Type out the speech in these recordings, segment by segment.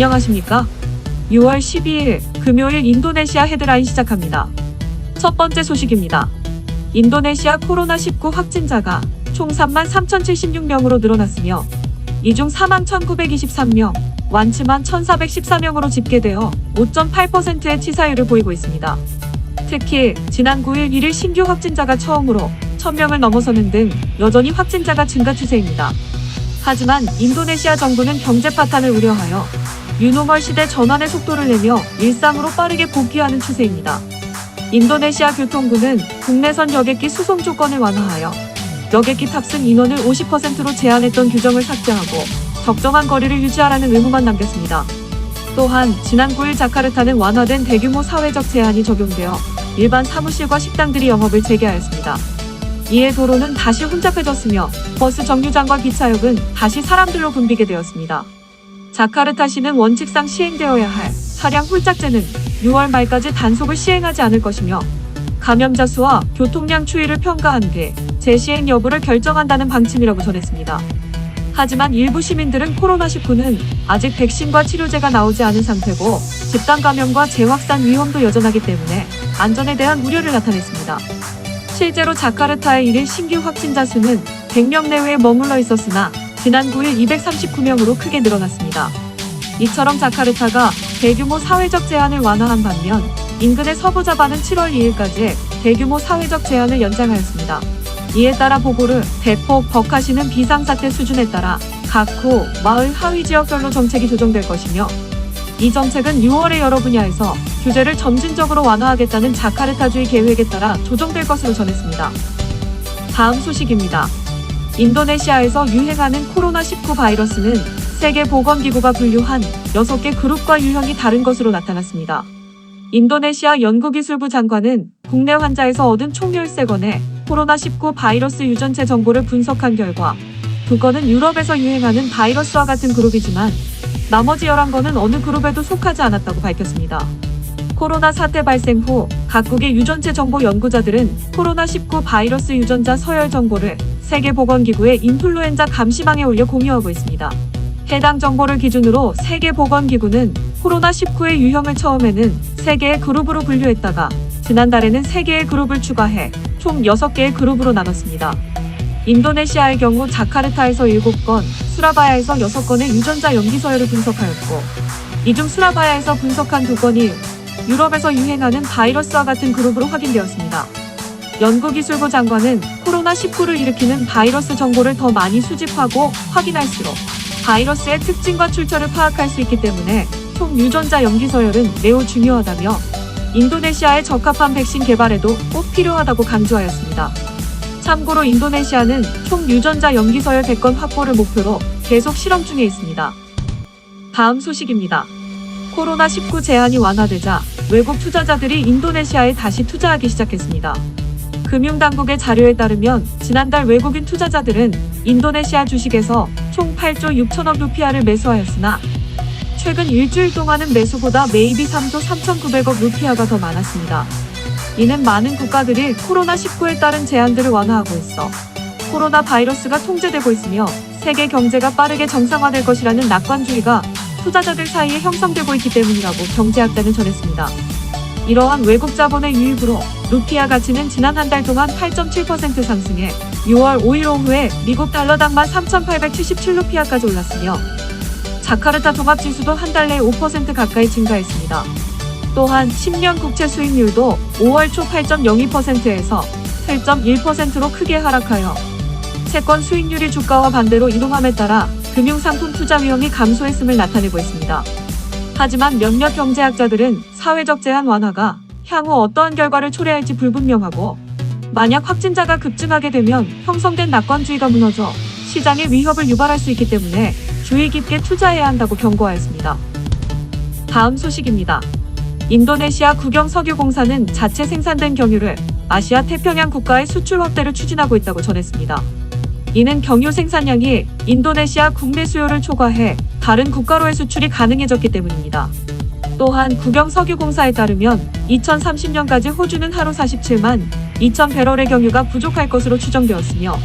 안녕하십니까? 6월 12일 금요일 인도네시아 헤드라인 시작합니다. 첫 번째 소식입니다. 인도네시아 코로나19 확진자가 총 33,076명으로 늘어났으며 이 중 사망 1,923명, 완치만 1,414명으로 집계되어 5.8%의 치사율을 보이고 있습니다. 특히 지난 9일 1일 신규 확진자가 처음으로 1,000명을 넘어서는 등 여전히 확진자가 증가 추세입니다. 하지만 인도네시아 정부는 경제 파탄을 우려하여 뉴노멀 시대 전환의 속도를 내며 일상으로 빠르게 복귀하는 추세입니다. 인도네시아 교통부는 국내선 여객기 수송 조건을 완화하여 여객기 탑승 인원을 50%로 제한했던 규정을 삭제하고 적정한 거리를 유지하라는 의무만 남겼습니다. 또한 지난 9일 자카르타는 완화된 대규모 사회적 제한이 적용되어 일반 사무실과 식당들이 영업을 재개하였습니다. 이에 도로는 다시 혼잡해졌으며 버스 정류장과 기차역은 다시 사람들로 붐비게 되었습니다. 자카르타시는 원칙상 시행되어야 할 차량 홀짝제는 6월 말까지 단속을 시행하지 않을 것이며 감염자 수와 교통량 추이를 평가한 뒤 재시행 여부를 결정한다는 방침이라고 전했습니다. 하지만 일부 시민들은 코로나19는 아직 백신과 치료제가 나오지 않은 상태고 집단 감염과 재확산 위험도 여전하기 때문에 안전에 대한 우려를 나타냈습니다. 실제로 자카르타의 1일 신규 확진자 수는 100명 내외에 머물러 있었으나 지난 9일 239명으로 크게 늘어났습니다. 이처럼 자카르타가 대규모 사회적 제한을 완화한 반면 인근의 서부자바는 7월 2일까지 대규모 사회적 제한을 연장하였습니다. 이에 따라 보고르, 대폭, 버카시는 비상사태 수준에 따라 각 구, 마을, 하위 지역별로 정책이 조정될 것이며 이 정책은 6월에 여러 분야에서 규제를 점진적으로 완화하겠다는 자카르타주의 계획에 따라 조정될 것으로 전했습니다. 다음 소식입니다. 인도네시아에서 유행하는 코로나19 바이러스는 세계보건기구가 분류한 6개 그룹과 유형이 다른 것으로 나타났습니다. 인도네시아 연구기술부 장관은 국내 환자에서 얻은 총 13건의 코로나19 바이러스 유전체 정보를 분석한 결과 2건은 유럽에서 유행하는 바이러스와 같은 그룹이지만 나머지 11건은 어느 그룹에도 속하지 않았다고 밝혔습니다. 코로나 사태 발생 후 각국의 유전체 정보 연구자들은 코로나19 바이러스 유전자 서열 정보를 세계보건기구의 인플루엔자 감시망에 올려 공유하고 있습니다. 해당 정보를 기준으로 세계보건기구는 코로나19의 유형을 처음에는 3개의 그룹으로 분류했다가 지난달에는 3개의 그룹을 추가해 총 6개의 그룹으로 나눴습니다. 인도네시아의 경우 자카르타에서 7건, 수라바야에서 6건의 유전자 연기 서열을 분석하였고 이 중 수라바야에서 분석한 2건이 유럽에서 유행하는 바이러스와 같은 그룹으로 확인되었습니다. 연구기술부 장관은 코로나19를 일으키는 바이러스 정보를 더 많이 수집하고 확인할수록 바이러스의 특징과 출처를 파악할 수 있기 때문에 총 유전자 연기 서열은 매우 중요하다며 인도네시아의 적합한 백신 개발에도 꼭 필요하다고 강조하였습니다. 참고로 인도네시아는 총 유전자 연기 서열 100건 확보를 목표로 계속 실험 중에 있습니다. 다음 소식입니다. 코로나19 제한이 완화되자 외국 투자자들이 인도네시아에 다시 투자하기 시작했습니다. 금융당국의 자료에 따르면 지난달 외국인 투자자들은 인도네시아 주식에서 총 8조 6천억 루피아를 매수하였으나 최근 일주일 동안은 매수보다 매입이 3조 3,900억 루피아가 더 많았습니다. 이는 많은 국가들이 코로나19에 따른 제한들을 완화하고 있어 코로나 바이러스가 통제되고 있으며 세계 경제가 빠르게 정상화될 것이라는 낙관주의가 투자자들 사이에 형성되고 있기 때문이라고 경제학자는 전했습니다. 이러한 외국 자본의 유입으로 루피아 가치는 지난 한 달 동안 8.7% 상승해 6월 5일 오후에 미국 달러당 13,877루피아까지 올랐으며 자카르타 종합지수도 한 달 내 5% 가까이 증가했습니다. 또한 10년 국채 수익률도 5월 초 8.02%에서 7.1%로 크게 하락하여 채권 수익률이 주가와 반대로 이동함에 따라 금융상품 투자 위험이 감소했음을 나타내고 있습니다. 하지만 몇몇 경제학자들은 사회적 제한 완화가 향후 어떠한 결과를 초래할지 불분명하고 만약 확진자가 급증하게 되면 형성된 낙관주의가 무너져 시장에 위협을 유발할 수 있기 때문에 주의 깊게 투자해야 한다고 경고하였습니다. 다음 소식입니다. 인도네시아 국영석유공사는 자체 생산된 경유를 아시아 태평양 국가의 수출 확대를 추진하고 있다고 전했습니다. 이는 경유 생산량이 인도네시아 국내 수요를 초과해 다른 국가로의 수출이 가능해졌기 때문입니다. 또한 국영석유공사에 따르면 2030년까지 호주는 하루 47만 2천 배럴의 경유가 부족할 것으로 추정되었으며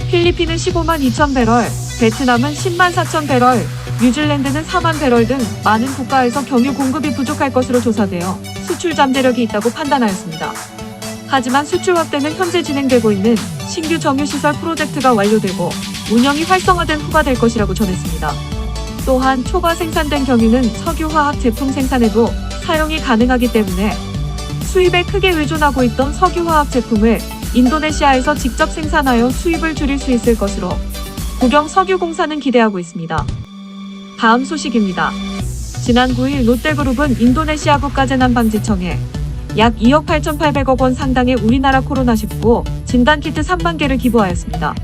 필리핀은 15만 2천 배럴, 베트남은 10만 4천 배럴, 뉴질랜드는 4만 배럴 등 많은 국가에서 경유 공급이 부족할 것으로 조사되어 수출 잠재력이 있다고 판단하였습니다. 하지만 수출 확대는 현재 진행되고 있는 신규 정유시설 프로젝트가 완료되고 운영이 활성화된 후가 될 것이라고 전했습니다. 또한 초과 생산된 경유는 석유화학 제품 생산에도 사용이 가능하기 때문에 수입에 크게 의존하고 있던 석유화학 제품을 인도네시아에서 직접 생산하여 수입을 줄일 수 있을 것으로 국영석유공사는 기대하고 있습니다. 다음 소식입니다. 지난 9일 롯데그룹은 인도네시아 국가재난방지청에 약 2억 8,800억 원 상당의 우리나라 코로나19 진단키트 3만 개를 기부하였습니다.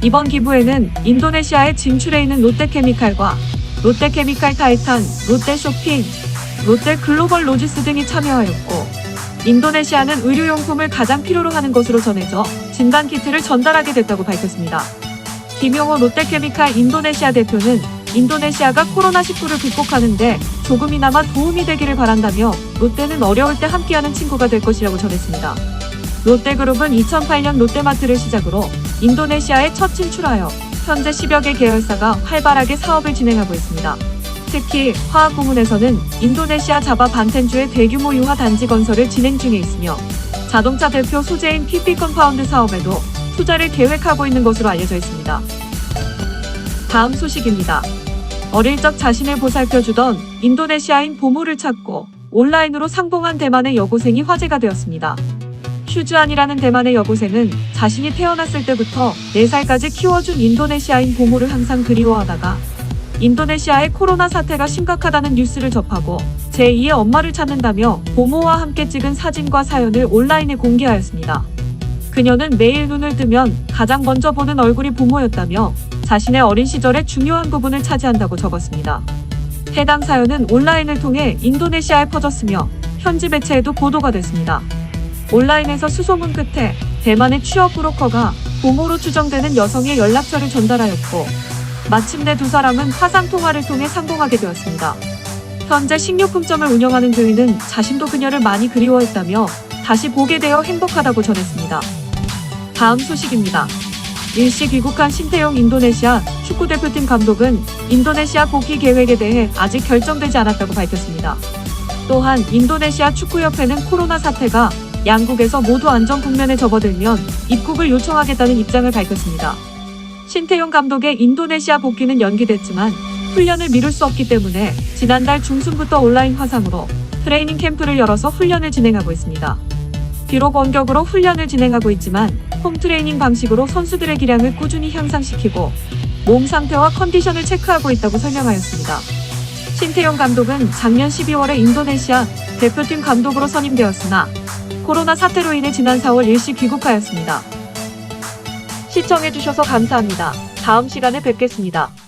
이번 기부에는 인도네시아에 진출해 있는 롯데케미칼과 롯데케미칼 타이탄, 롯데쇼핑, 롯데글로벌로지스 등이 참여하였고 인도네시아는 의료용품을 가장 필요로 하는 것으로 전해져 진단키트를 전달하게 됐다고 밝혔습니다. 김용호 롯데케미칼 인도네시아 대표는 인도네시아가 코로나19를 극복하는데 조금이나마 도움이 되기를 바란다며 롯데는 어려울 때 함께하는 친구가 될 것이라고 전했습니다. 롯데그룹은 2008년 롯데마트를 시작으로 인도네시아에 첫 진출하여 현재 10여 개 계열사가 활발하게 사업을 진행하고 있습니다. 특히 화학 부문에서는 인도네시아 자바 반텐주의 대규모 유화 단지 건설을 진행 중에 있으며 자동차 대표 소재인 PP 컴파운드 사업에도 투자를 계획하고 있는 것으로 알려져 있습니다. 다음 소식입니다. 어릴 적 자신을 보살펴주던 인도네시아인 보모를 찾고 온라인으로 상봉한 대만의 여고생이 화제가 되었습니다. 슈즈안이라는 대만의 여고생은 자신이 태어났을 때부터 4살까지 키워준 인도네시아인 보모를 항상 그리워하다가 인도네시아의 코로나 사태가 심각하다는 뉴스를 접하고 제2의 엄마를 찾는다며 보모와 함께 찍은 사진과 사연을 온라인에 공개하였습니다. 그녀는 매일 눈을 뜨면 가장 먼저 보는 얼굴이 보모였다며 자신의 어린 시절의 중요한 부분을 차지한다고 적었습니다. 해당 사연은 온라인을 통해 인도네시아에 퍼졌으며 현지 매체에도 보도가 됐습니다. 온라인에서 수소문 끝에 대만의 취업 브로커가 보모로 추정되는 여성의 연락처를 전달하였고 마침내 두 사람은 화상통화를 통해 상봉하게 되었습니다. 현재 식료품점을 운영하는 그이는 자신도 그녀를 많이 그리워했다며 다시 보게 되어 행복하다고 전했습니다. 다음 소식입니다. 일시 귀국한 신태용 인도네시아 축구대표팀 감독은 인도네시아 복귀 계획에 대해 아직 결정되지 않았다고 밝혔습니다. 또한 인도네시아 축구협회는 코로나 사태가 양국에서 모두 안전 국면에 접어들면 입국을 요청하겠다는 입장을 밝혔습니다. 신태용 감독의 인도네시아 복귀는 연기됐지만 훈련을 미룰 수 없기 때문에 지난달 중순부터 온라인 화상으로 트레이닝 캠프를 열어서 훈련을 진행하고 있습니다. 비록 원격으로 훈련을 진행하고 있지만 홈트레이닝 방식으로 선수들의 기량을 꾸준히 향상시키고 몸 상태와 컨디션을 체크하고 있다고 설명하였습니다. 신태용 감독은 작년 12월에 인도네시아 대표팀 감독으로 선임되었으나 코로나 사태로 인해 지난 4월 일시 귀국하였습니다. 시청해주셔서 감사합니다. 다음 시간에 뵙겠습니다.